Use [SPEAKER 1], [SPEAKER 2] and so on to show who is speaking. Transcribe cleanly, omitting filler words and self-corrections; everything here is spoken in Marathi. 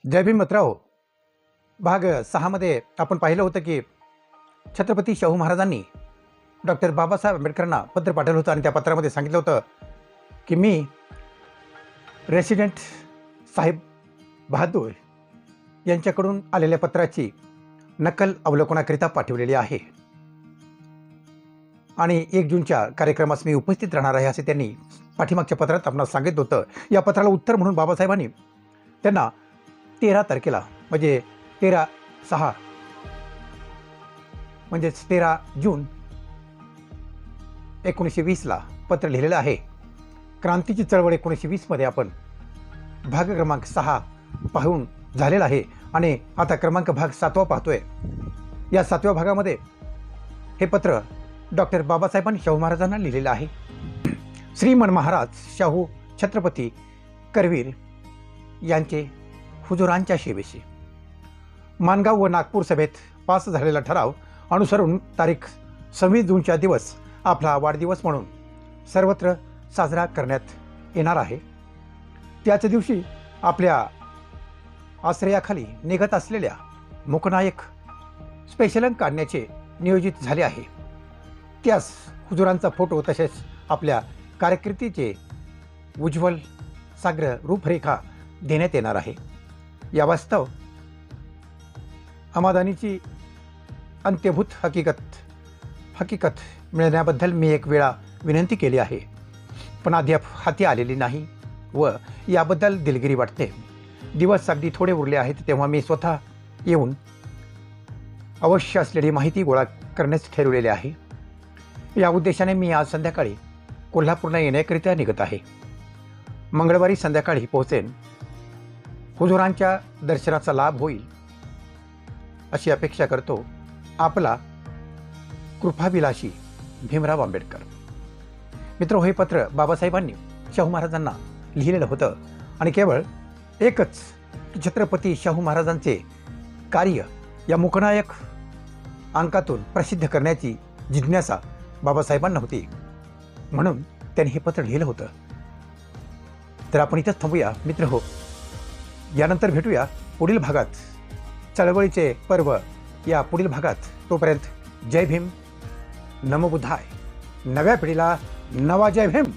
[SPEAKER 1] जय भीम मित्रांनो, भाग 6 मध्ये आपण पाहिलं होतं की छत्रपती शाहू महाराजांनी डॉक्टर बाबासाहेब आंबेडकरांना पत्र पाठवलं होतं आणि त्या पत्रामध्ये सांगितलं होतं की मी रेसिडेंट साहेब बहादूर यांच्याकडून आलेल्या पत्राची नक्कल अवलोकनाकरिता पाठवलेली आहे आणि 1 जूनच्या कार्यक्रमास मी उपस्थित राहणार आहे असे त्यांनी पाठीमागच्या पत्रात आपणास सांगितलं होतं. या पत्राला उत्तर म्हणून बाबासाहेबांनी त्यांना 13 तारखेला म्हणजे 13/6 म्हणजेच 13 जून 1920ला पत्र लिहिलेलं आहे. क्रांतीची चळवळ 1920 मध्ये आपण भाग क्रमांक 6 पाहून झालेला आहे आणि आता क्रमांक भाग 7वा पाहतोय. या 7व्या भागामध्ये हे पत्र डॉक्टर बाबासाहेबांनी शाहू महाराजांना लिहिलेलं आहे. श्रीमन महाराज शाहू छत्रपती करवीर यांचे हुजुरांच्या सेवेशी मानगाव व नागपूर सभेत पास झालेला ठराव अनुसरून तारीख 26 जूनच्या दिवस आपला वाढदिवस म्हणून सर्वत्र साजरा करण्यात येणार आहे. त्याच दिवशी आपल्या आश्रयाखाली निघत असलेल्या मुकनायक स्पेशल काढण्याचे नियोजित झाले आहे. त्यास हुजुरांचा फोटो तसेच आपल्या कारकिर्दीचे उज्ज्वल साग्र रूपरेखा देण्यात येणार आहे. या वास्तव समाधानाची अंत्यभूत हकीकत मिळण्याबद्दल मी एक वेळा विनंती केली आहे, पण अद्याप हाती आलेली नाही व याबद्दल दिलगिरी वाटते. दिवस अगदी थोडे उरले आहेत तेव्हा मी स्वतः येऊन अवश्य असलेली माहिती गोळा करण्यास ठरवलेले आहे. या उद्देशाने मी आज संध्याकाळी कोल्हापूरला येण्याकरिता निघत आहे. मंगळवारी संध्याकाळी पोहोचेन. हुजुरांच्या दर्शनाचा लाभ होईल अशी अपेक्षा करतो. आपला कृपाविलासी भीमराव आंबेडकर. मित्र, हे पत्र बाबासाहेबांनी शाहू महाराजांना लिहिलेलं होतं आणि केवळ एकच की छत्रपती शाहू महाराजांचे कार्य या मुकनायक अंकातून प्रसिद्ध करण्याची जिज्ञासा बाबासाहेबांना होती, म्हणून त्यांनी हे पत्र लिहिलं होतं. तर आपण इथंच थांबूया मित्र हो. यानंतर भेटूया पुढील भागात, चळवळीचे पर्व या पुढील भागात. तोपर्यंत जय भीम, नमो बुद्धाय. नव्या पिढीला नवा जय भीम.